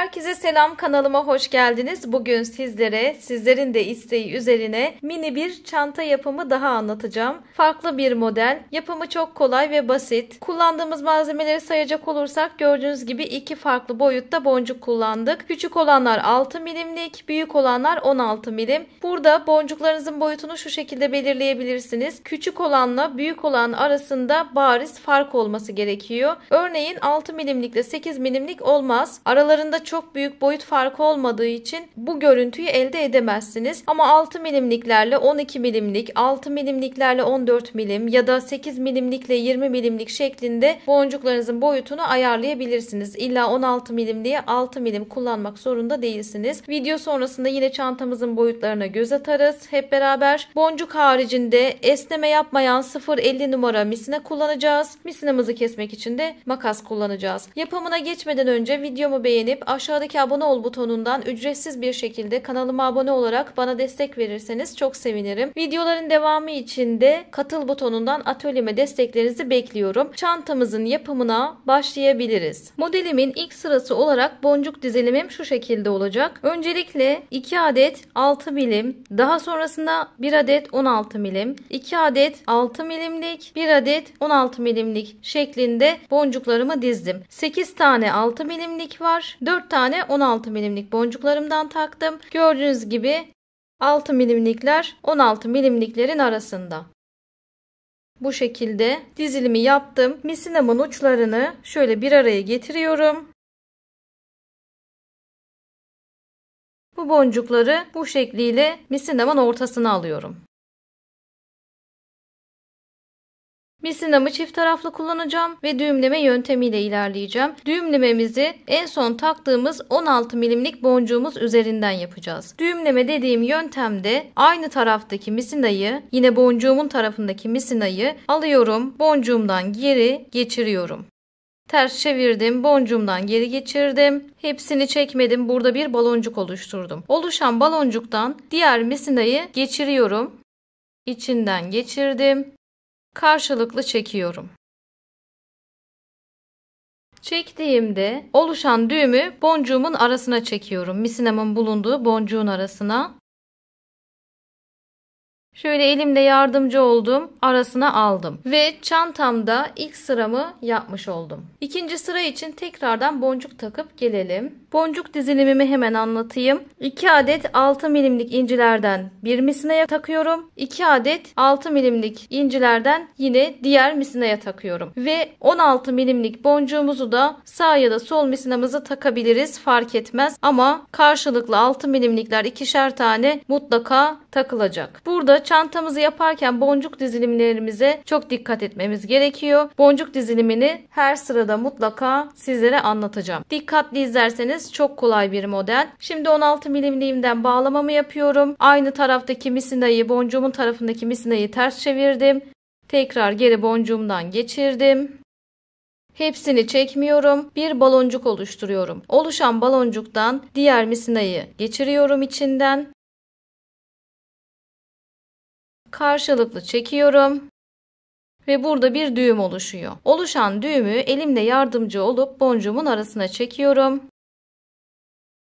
Herkese selam, kanalıma hoş geldiniz. Bugün sizlerin de isteği üzerine mini bir çanta yapımı daha anlatacağım. Farklı bir model. Yapımı çok kolay ve basit. Kullandığımız malzemeleri sayacak olursak gördüğünüz gibi iki farklı boyutta boncuk kullandık. Küçük olanlar 6 milimlik, büyük olanlar 16 milim. Burada boncuklarınızın boyutunu şu şekilde belirleyebilirsiniz. Küçük olanla büyük olan arasında bariz fark olması gerekiyor. Örneğin 6 milimlikle 8 milimlik olmaz. Aralarında çok büyük boyut farkı olmadığı için bu görüntüyü elde edemezsiniz. Ama 6 milimliklerle 12 milimlik, 6 milimliklerle 14 milim ya da 8 milimlikle 20 milimlik şeklinde boncuklarınızın boyutunu ayarlayabilirsiniz. İlla 16 milimliğe 6 milim kullanmak zorunda değilsiniz. Video sonrasında yine çantamızın boyutlarına göz atarız. Hep beraber boncuk haricinde esneme yapmayan 0.50 numara misine kullanacağız. Misinamızı kesmek için de makas kullanacağız. Yapımına geçmeden önce videomu beğenip aşağıdaki abone ol butonundan ücretsiz bir şekilde kanalıma abone olarak bana destek verirseniz çok sevinirim. Videoların devamı için de katıl butonundan atölyeme desteklerinizi bekliyorum. Çantamızın yapımına başlayabiliriz. Modelimin ilk sırası olarak boncuk dizilimim şu şekilde olacak. Öncelikle 2 adet 6 milim, daha sonrasında 1 adet 16 milim, 2 adet 6 milimlik, 1 adet 16 milimlik şeklinde boncuklarımı dizdim. 8 tane 6 milimlik var. 4 tane 16 milimlik boncuklarımdan taktım. Gördüğünüz gibi 6 milimlikler 16 milimliklerin arasında. Bu şekilde dizilimi yaptım. Misinamın uçlarını şöyle bir araya getiriyorum. Bu boncukları bu şekliyle misinamın ortasına alıyorum. Misinamı çift taraflı kullanacağım ve düğümleme yöntemiyle ilerleyeceğim. Düğümlememizi en son taktığımız 16 milimlik boncuğumuz üzerinden yapacağız. Düğümleme dediğim yöntemde aynı taraftaki misinayı, yine boncuğumun tarafındaki misinayı alıyorum, boncuğumdan geri geçiriyorum. Ters çevirdim, boncuğumdan geri geçirdim. Hepsini çekmedim. Burada bir baloncuk oluşturdum. Oluşan baloncuktan diğer misinayı geçiriyorum. İçinden geçirdim. Karşılıklı çekiyorum. Çektiğimde oluşan düğümü boncuğumun arasına çekiyorum. Misinamın bulunduğu boncuğun arasına. Şöyle elimle yardımcı oldum. Arasına aldım. Ve çantamda ilk sıramı yapmış oldum. İkinci sıra için tekrardan boncuk takıp gelelim. Boncuk dizilimimi hemen anlatayım. 2 adet 6 milimlik incilerden bir misinaya takıyorum. 2 adet 6 milimlik incilerden yine diğer misinaya takıyorum. Ve 16 milimlik boncuğumuzu da sağ ya da sol misinamızı takabiliriz. Fark etmez. Ama karşılıklı 6 milimlikler ikişer tane mutlaka takılacak. Burada çantamızı yaparken boncuk dizilimlerimize çok dikkat etmemiz gerekiyor. Boncuk dizilimini her sırada mutlaka sizlere anlatacağım. Dikkatli izlerseniz çok kolay bir model. Şimdi 16 milimliğimden bağlamamı yapıyorum. Aynı taraftaki misinayı, boncuğumun tarafındaki misinayı ters çevirdim. Tekrar geri boncuğumdan geçirdim. Hepsini çekmiyorum. Bir baloncuk oluşturuyorum. Oluşan baloncuktan diğer misinayı geçiriyorum içinden. Karşılıklı çekiyorum. Ve burada bir düğüm oluşuyor. Oluşan düğümü elimle yardımcı olup boncuğumun arasına çekiyorum.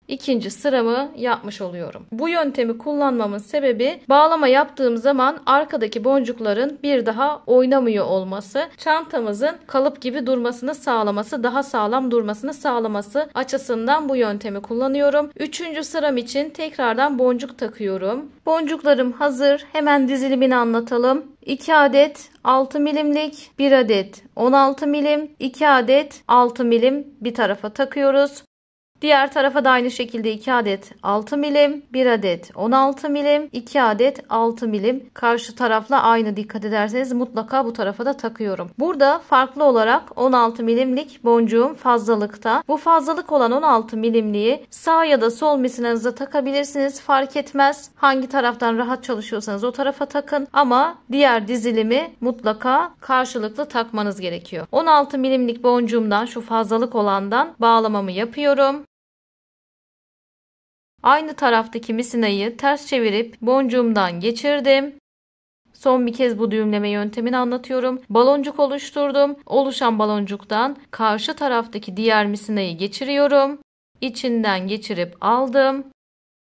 İkinci sıramı yapmış oluyorum. Bu yöntemi kullanmamın sebebi bağlama yaptığım zaman arkadaki boncukların bir daha oynamıyor olması, çantamızın kalıp gibi durmasını sağlaması, daha sağlam durmasını sağlaması açısından bu yöntemi kullanıyorum. Üçüncü sıram için tekrardan boncuk takıyorum. Boncuklarım hazır. Hemen dizilimini anlatalım. 2 adet 6 milimlik, 1 adet 16 milim, 2 adet 6 milim bir tarafa takıyoruz. Diğer tarafa da aynı şekilde 2 adet 6 milim, 1 adet 16 milim, 2 adet 6 milim. Karşı tarafla aynı, dikkat ederseniz mutlaka bu tarafa da takıyorum. Burada farklı olarak 16 milimlik boncuğum fazlalıkta. Bu fazlalık olan 16 milimliği sağ ya da sol misinanıza takabilirsiniz. Fark etmez. Hangi taraftan rahat çalışıyorsanız o tarafa takın. Ama diğer dizilimi mutlaka karşılıklı takmanız gerekiyor. 16 milimlik boncuğumdan, şu fazlalık olandan bağlamamı yapıyorum. Aynı taraftaki misinayı ters çevirip boncuğumdan geçirdim. Son bir kez bu düğümleme yöntemini anlatıyorum. Baloncuk oluşturdum. Oluşan baloncuktan karşı taraftaki diğer misinayı geçiriyorum. içinden geçirip aldım.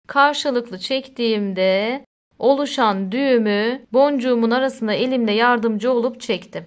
Karşılıklı çektiğimde oluşan düğümü boncuğumun arasına elimle yardımcı olup çektim.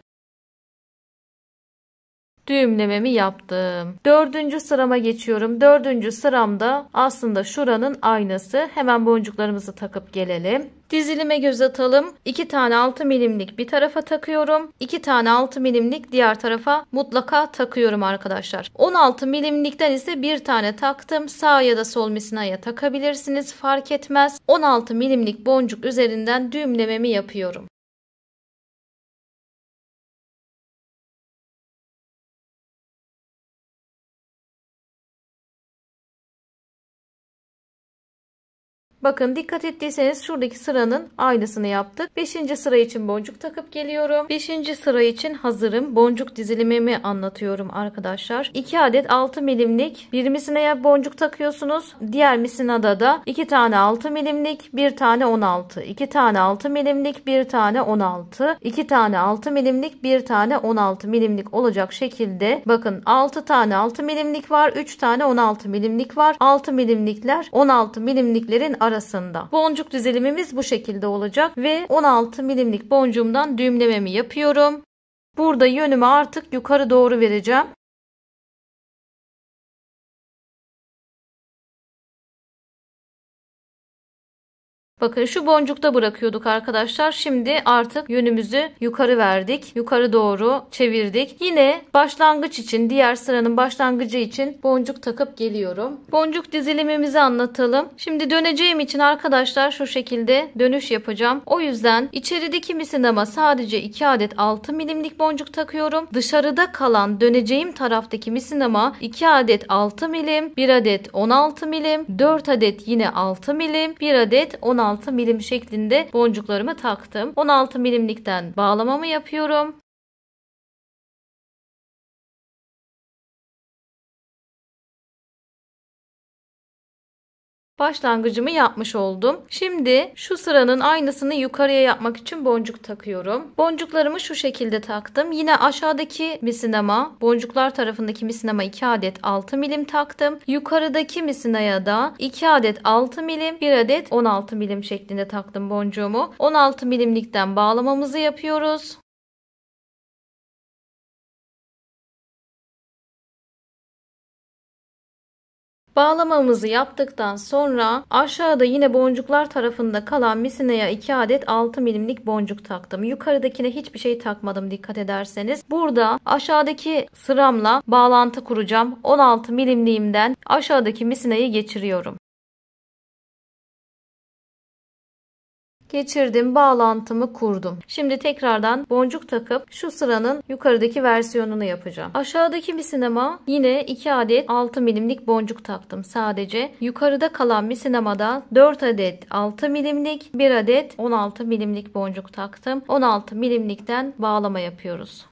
Düğümlememi yaptım. 4. sırama geçiyorum. 4. sıramda aslında şuranın aynısı. Hemen boncuklarımızı takıp gelelim. Dizilime göz atalım. 2 tane 6 milimlik bir tarafa takıyorum. 2 tane 6 milimlik diğer tarafa mutlaka takıyorum arkadaşlar. 16 milimlikten ise bir tane taktım. Sağ ya da sol misinaya takabilirsiniz. Fark etmez. 16 milimlik boncuk üzerinden düğümlememi yapıyorum. Bakın dikkat ettiyseniz şuradaki sıranın aynısını yaptık. 5. sıra için boncuk takıp geliyorum. 5. sıra için hazırım. Boncuk dizilimimi anlatıyorum arkadaşlar. 2 adet 6 milimlik bir misinaya boncuk takıyorsunuz. Diğer misinada da 2 tane 6 milimlik, 1 tane 16. 2 tane 6 milimlik, 1 tane 16. 2 tane 6 milimlik, 1 tane 16 milimlik olacak şekilde. Bakın 6 tane 6 milimlik var. 3 tane 16 milimlik var. 6 milimlikler 16 milimliklerin arasında. Boncuk dizilimimiz bu şekilde olacak ve 16 milimlik boncuğumdan düğümlememi yapıyorum. Burada yönümü artık yukarı doğru vereceğim. Bakın şu boncukta bırakıyorduk arkadaşlar. Şimdi artık yönümüzü yukarı verdik. Yukarı doğru çevirdik. Yine başlangıç için, diğer sıranın başlangıcı için boncuk takıp geliyorum. Boncuk dizilimimizi anlatalım. Şimdi döneceğim için arkadaşlar şu şekilde dönüş yapacağım. O yüzden içerideki misinama sadece 2 adet 6 milimlik boncuk takıyorum. Dışarıda kalan döneceğim taraftaki misinama 2 adet 6 milim, 1 adet 16 milim, 4 adet yine 6 milim, 1 adet 16 milim şeklinde boncuklarımı taktım. 16 milimlikten bağlamamı yapıyorum. Başlangıcımı yapmış oldum. Şimdi şu sıranın aynısını yukarıya yapmak için boncuk takıyorum. Boncuklarımı şu şekilde taktım. Yine aşağıdaki misinama, boncuklar tarafındaki misinama 2 adet 6 milim taktım. Yukarıdaki misinaya da 2 adet 6 milim, 1 adet 16 milim şeklinde taktım boncuğumu. 16 milimlikten bağlamamızı yapıyoruz. Bağlamamızı yaptıktan sonra aşağıda yine boncuklar tarafında kalan misinaya 2 adet 6 milimlik boncuk taktım. Yukarıdakine hiçbir şey takmadım dikkat ederseniz. Burada aşağıdaki sıramla bağlantı kuracağım. 16 milimliğimden aşağıdaki misinayı geçiriyorum. Geçirdim, bağlantımı kurdum. Şimdi tekrardan boncuk takıp şu sıranın yukarıdaki versiyonunu yapacağım. Aşağıdaki misinama yine 2 adet 6 milimlik boncuk taktım sadece. Yukarıda kalan misinamada 4 adet 6 milimlik, 1 adet 16 milimlik boncuk taktım. 16 milimlikten bağlama yapıyoruz.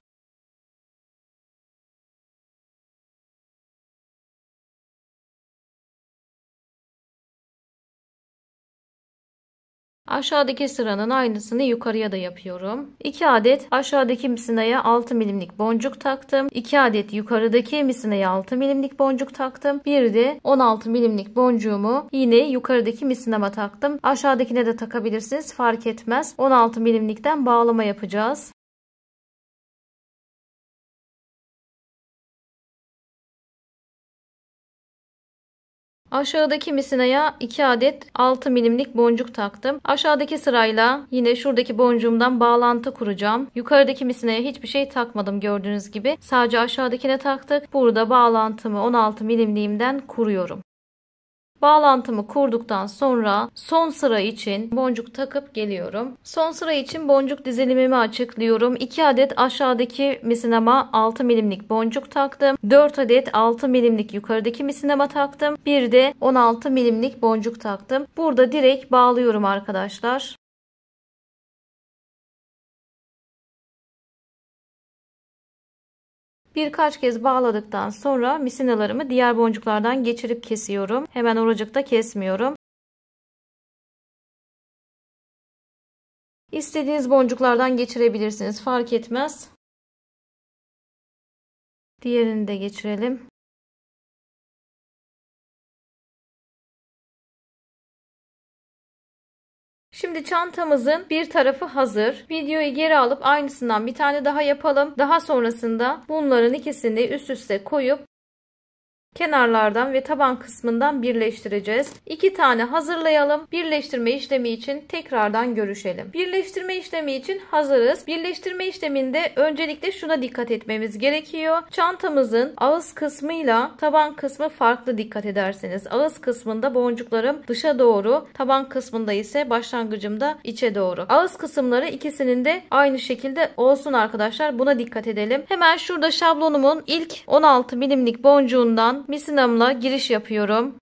Aşağıdaki sıranın aynısını yukarıya da yapıyorum. 2 adet aşağıdaki misinaya 6 milimlik boncuk taktım. 2 adet yukarıdaki misinaya 6 milimlik boncuk taktım. Bir de 16 milimlik boncuğumu yine yukarıdaki misinama taktım. Aşağıdakine de takabilirsiniz, fark etmez. 16 milimlikten bağlama yapacağız. Aşağıdaki misinaya 2 adet 6 milimlik boncuk taktım. Aşağıdaki sırayla yine şuradaki boncuğumdan bağlantı kuracağım. Yukarıdaki misinaya hiçbir şey takmadım gördüğünüz gibi. Sadece aşağıdakine taktık. Burada bağlantımı 16 milimliğimden kuruyorum. Bağlantımı kurduktan sonra son sıra için boncuk takıp geliyorum. Son sıra için boncuk dizilimimi açıklıyorum. 2 adet aşağıdaki misinama 6 milimlik boncuk taktım. 4 adet 6 milimlik yukarıdaki misinama taktım. Bir de 16 milimlik boncuk taktım. Burada direkt bağlıyorum arkadaşlar. Birkaç kez bağladıktan sonra misinalarımı diğer boncuklardan geçirip kesiyorum. Hemen oracıkta kesmiyorum. İstediğiniz boncuklardan geçirebilirsiniz. Fark etmez. Diğerini de geçirelim. Şimdi çantamızın bir tarafı hazır. Videoyu geri alıp aynısından bir tane daha yapalım. Daha sonrasında bunların ikisini üst üste koyup kenarlardan ve taban kısmından birleştireceğiz. 2 tane hazırlayalım. Birleştirme işlemi için tekrardan görüşelim. Birleştirme işlemi için hazırız. Birleştirme işleminde öncelikle şuna dikkat etmemiz gerekiyor. Çantamızın ağız kısmıyla taban kısmı farklı, dikkat ederseniz. Ağız kısmında boncuklarım dışa doğru, taban kısmında ise başlangıcımda içe doğru. Ağız kısımları ikisinin de aynı şekilde olsun arkadaşlar. Buna dikkat edelim. Hemen şurada şablonumun ilk 16 milimlik boncuğundan misinamla giriş yapıyorum.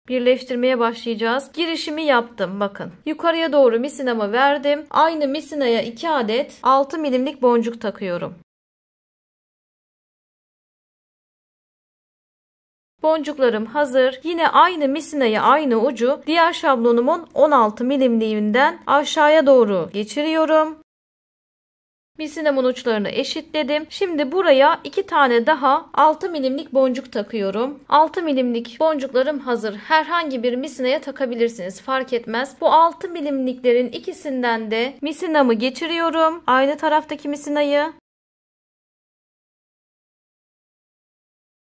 Birleştirmeye başlayacağız. Girişimi yaptım. Bakın. Yukarıya doğru misinamı verdim. Aynı misinaya 2 adet 6 milimlik boncuk takıyorum. Boncuklarım hazır. Yine aynı misinayı, aynı ucu diğer şablonumun 16 milimliğinden aşağıya doğru geçiriyorum. Misinamın uçlarını eşitledim. Şimdi buraya 2 tane daha 6 milimlik boncuk takıyorum. 6 milimlik boncuklarım hazır. Herhangi bir misinaya takabilirsiniz. Fark etmez. Bu 6 milimliklerin ikisinden de misinamı geçiriyorum. Aynı taraftaki misinayı.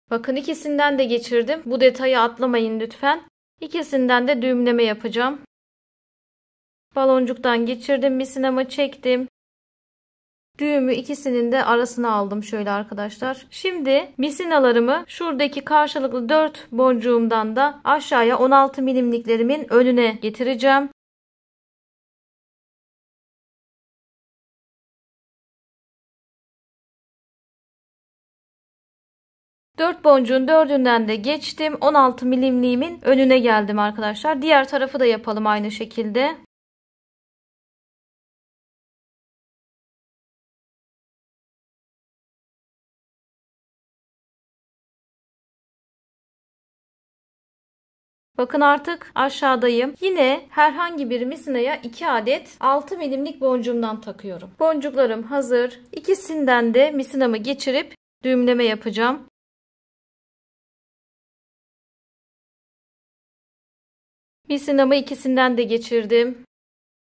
Bakın ikisinden de geçirdim. Bu detayı atlamayın lütfen. İkisinden de düğümleme yapacağım. Baloncuktan geçirdim. Misinamı çektim. Düğümü ikisinin de arasına aldım şöyle arkadaşlar. Şimdi misinalarımı şuradaki karşılıklı 4 boncuğumdan da aşağıya 16 milimliklerimin önüne getireceğim. Dört boncuğun dördünden de geçtim. 16 milimliğimin önüne geldim arkadaşlar. Diğer tarafı da yapalım aynı şekilde. Bakın artık aşağıdayım. Yine herhangi bir misinaya 2 adet 6 milimlik boncuğumdan takıyorum. Boncuklarım hazır. İkisinden de misinamı geçirip düğümleme yapacağım. Misinamı ikisinden de geçirdim.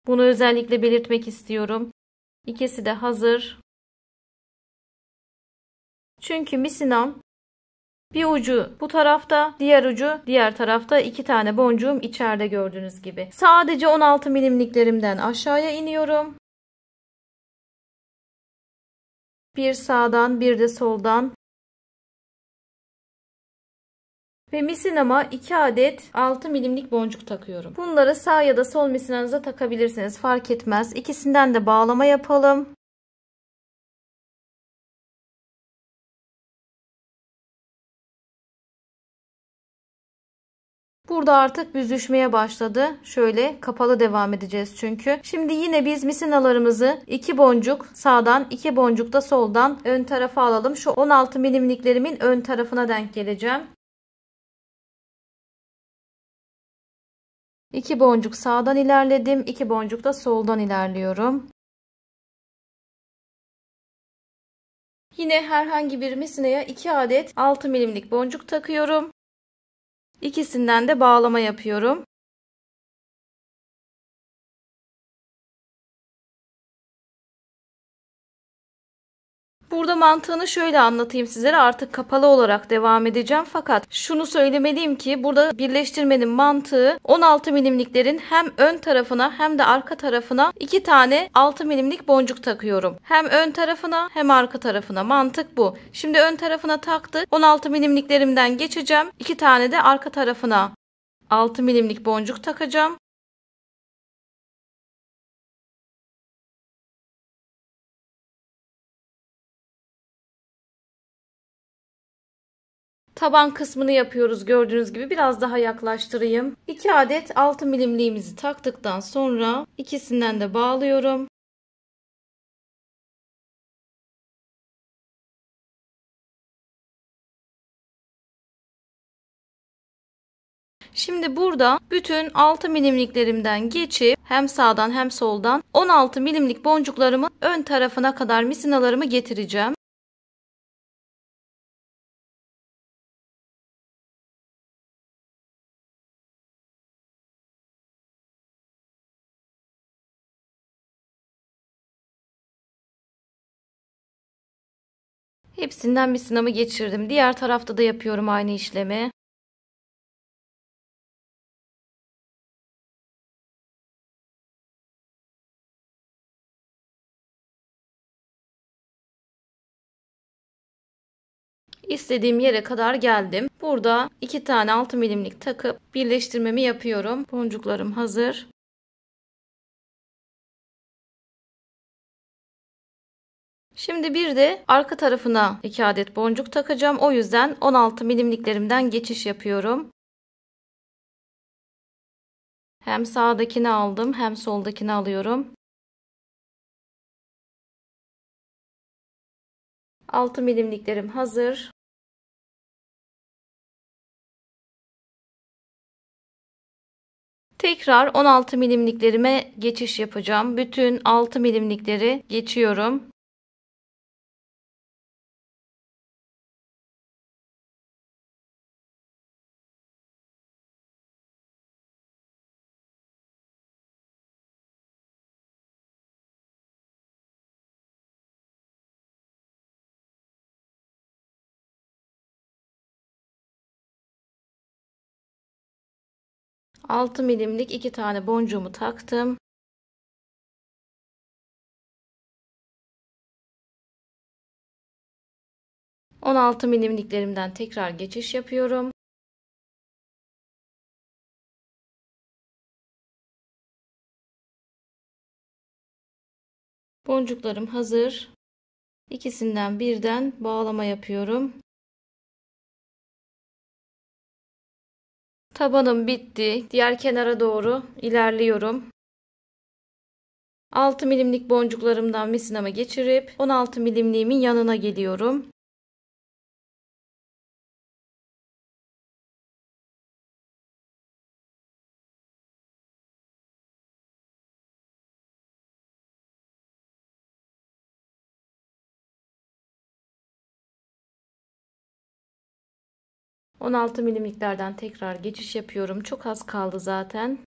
Bunu özellikle belirtmek istiyorum. İkisi de hazır. Çünkü misinam bir ucu bu tarafta, diğer ucu diğer tarafta, 2 tane boncuğum içeride gördüğünüz gibi. Sadece 16 milimliklerimden aşağıya iniyorum. Bir sağdan bir de soldan. Ve misinama 2 adet 6 milimlik boncuk takıyorum. Bunları sağ ya da sol misinanıza takabilirsiniz. Fark etmez. İkisinden de bağlama yapalım. Burada artık büzüşmeye başladı. Şöyle kapalı devam edeceğiz çünkü. Şimdi yine biz misinalarımızı 2 boncuk sağdan, 2 boncuk da soldan ön tarafa alalım. Şu 16 milimliklerimin ön tarafına denk geleceğim. 2 boncuk sağdan ilerledim. 2 boncuk da soldan ilerliyorum. Yine herhangi bir misinaya 2 adet 6 milimlik boncuk takıyorum. İkisinden de bağlama yapıyorum. Burada mantığını şöyle anlatayım sizlere. Artık kapalı olarak devam edeceğim. Fakat şunu söylemeliyim ki burada birleştirmenin mantığı 16 milimliklerin hem ön tarafına hem de arka tarafına 2 tane 6 milimlik boncuk takıyorum. Hem ön tarafına hem arka tarafına. Mantık bu. Şimdi ön tarafına taktı. 16 milimliklerimden geçeceğim. 2 tane de arka tarafına 6 milimlik boncuk takacağım. Taban kısmını yapıyoruz gördüğünüz gibi. Biraz daha yaklaştırayım. 2 adet 6 milimliğimizi taktıktan sonra ikisinden de bağlıyorum. Şimdi burada bütün 6 milimliklerimden geçip hem sağdan hem soldan 16 milimlik boncuklarımı ön tarafına kadar misinalarımı getireceğim. Hepsinden misinamı geçirdim. Diğer tarafta da yapıyorum aynı işlemi. İstediğim yere kadar geldim. Burada 2 tane 6 milimlik takıp birleştirmemi yapıyorum. Boncuklarım hazır. Şimdi bir de arka tarafına 2 adet boncuk takacağım. O yüzden 16 milimliklerimden geçiş yapıyorum. Hem sağdakini aldım hem soldakini alıyorum. 6 milimliklerim hazır. Tekrar 16 milimliklerime geçiş yapacağım. Bütün 6 milimlikleri geçiyorum. Altı milimlik 2 tane boncuğumu taktım. On altı milimliklerimden tekrar geçiş yapıyorum. Boncuklarım hazır. İkisinden birden bağlama yapıyorum. Tabanım bitti. Diğer kenara doğru ilerliyorum. 6 milimlik boncuklarımdan misinama geçirip 16 milimliğimin yanına geliyorum. On altı milimliklerden tekrar geçiş yapıyorum. Çok az kaldı zaten.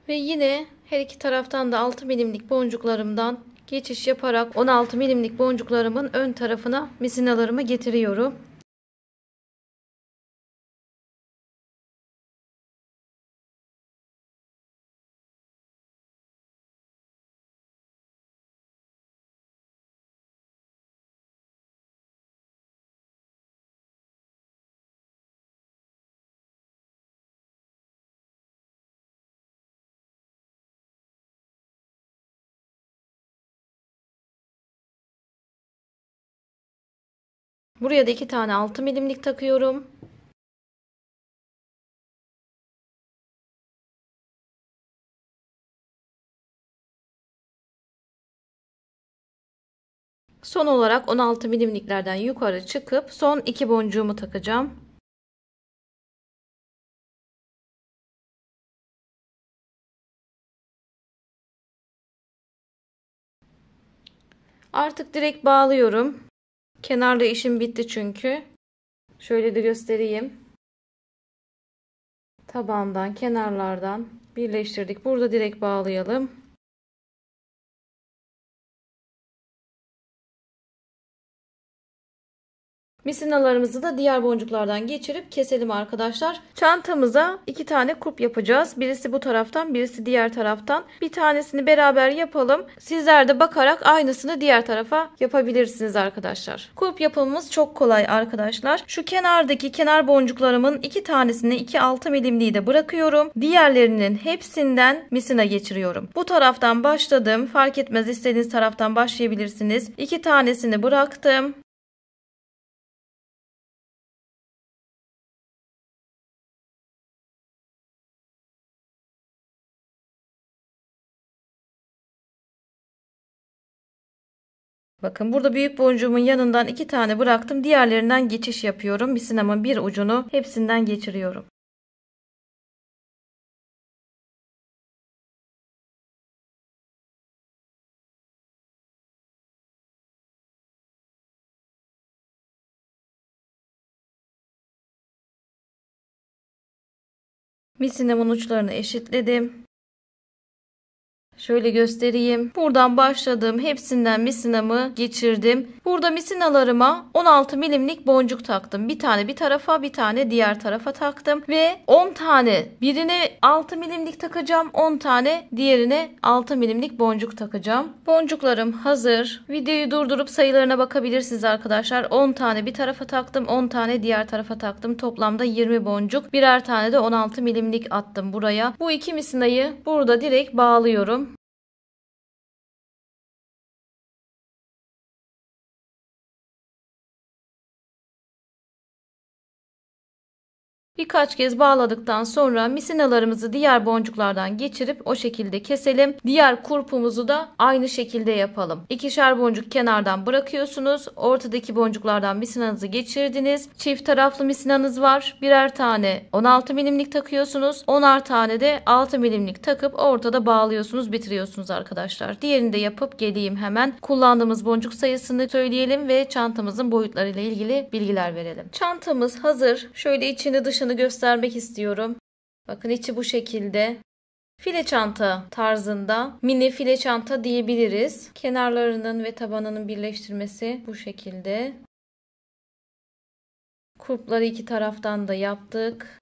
Ve yine her iki taraftan da 6 milimlik boncuklarımdan geçiş yaparak 16 milimlik boncuklarımın ön tarafına misinalarımı getiriyorum. Buraya da 2 tane 6 milimlik takıyorum. Son olarak 16 milimliklerden yukarı çıkıp son 2 boncuğumu takacağım. Artık direkt bağlıyorum. Kenarda işim bitti çünkü. Şöyle de göstereyim. Tabandan, kenarlardan birleştirdik. Burada direkt bağlayalım. Misinalarımızı da diğer boncuklardan geçirip keselim arkadaşlar. Çantamıza 2 tane kulp yapacağız. Birisi bu taraftan, birisi diğer taraftan. Bir tanesini beraber yapalım. Sizler de bakarak aynısını diğer tarafa yapabilirsiniz arkadaşlar. Kulp yapımımız çok kolay arkadaşlar. Şu kenardaki kenar boncuklarımın 2 tanesini 2 6 milimliği de bırakıyorum. Diğerlerinin hepsinden misina geçiriyorum. Bu taraftan başladım. Fark etmez, istediğiniz taraftan başlayabilirsiniz. 2 tanesini bıraktım. Bakın burada büyük boncuğumun yanından 2 tane bıraktım. Diğerlerinden geçiş yapıyorum. Misinamın bir ucunu hepsinden geçiriyorum. Misinemin uçlarını eşitledim. Şöyle göstereyim. Buradan başladım. Hepsinden misinamı geçirdim. Burada misinalarıma 16 milimlik boncuk taktım. Bir tane bir tarafa, bir tane diğer tarafa taktım. Ve 10 tane birine 6 milimlik takacağım. 10 tane diğerine 6 milimlik boncuk takacağım. Boncuklarım hazır. Videoyu durdurup sayılarına bakabilirsiniz arkadaşlar. 10 tane bir tarafa taktım. 10 tane diğer tarafa taktım. Toplamda 20 boncuk. Birer tane de 16 milimlik attım buraya. Bu iki misinayı burada direkt bağlıyorum. Birkaç kez bağladıktan sonra misinalarımızı diğer boncuklardan geçirip o şekilde keselim. Diğer kurpumuzu da aynı şekilde yapalım. İkişer boncuk kenardan bırakıyorsunuz. Ortadaki boncuklardan misinanızı geçirdiniz. Çift taraflı misinanız var. Birer tane 16 milimlik takıyorsunuz. 10'ar tane de 6 milimlik takıp ortada bağlıyorsunuz, bitiriyorsunuz arkadaşlar. Diğerini de yapıp geleyim hemen. Kullandığımız boncuk sayısını söyleyelim ve çantamızın boyutlarıyla ilgili bilgiler verelim. Çantamız hazır. Şöyle içini dışını göstermek istiyorum. Bakın içi bu şekilde. File çanta tarzında, mini file çanta diyebiliriz. Kenarlarının ve tabanının birleştirmesi bu şekilde. Kulpları iki taraftan da yaptık.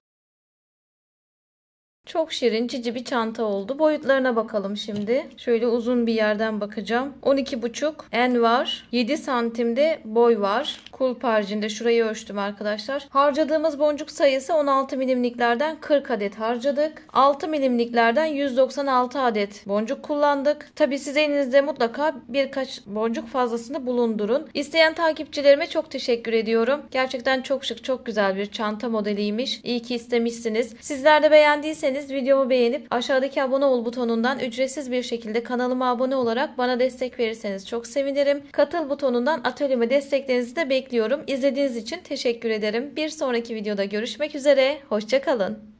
Çok şirin, cici bir çanta oldu. Boyutlarına bakalım şimdi. Şöyle uzun bir yerden bakacağım. 12,5 en var. 7 santimde boy var. Kulp haricinde şurayı ölçtüm arkadaşlar. Harcadığımız boncuk sayısı 16 milimliklerden 40 adet harcadık. 6 milimliklerden 196 adet boncuk kullandık. Tabi siz elinizde mutlaka birkaç boncuk fazlasını bulundurun. İsteyen takipçilerime çok teşekkür ediyorum. Gerçekten çok şık, çok güzel bir çanta modeliymiş. İyi ki istemişsiniz. Sizler de beğendiyseniz videomu beğenip aşağıdaki abone ol butonundan ücretsiz bir şekilde kanalıma abone olarak bana destek verirseniz çok sevinirim. Katıl butonundan atölyeme desteklerinizi de bekliyorum. İzlediğiniz için teşekkür ederim. Bir sonraki videoda görüşmek üzere. Hoşça kalın.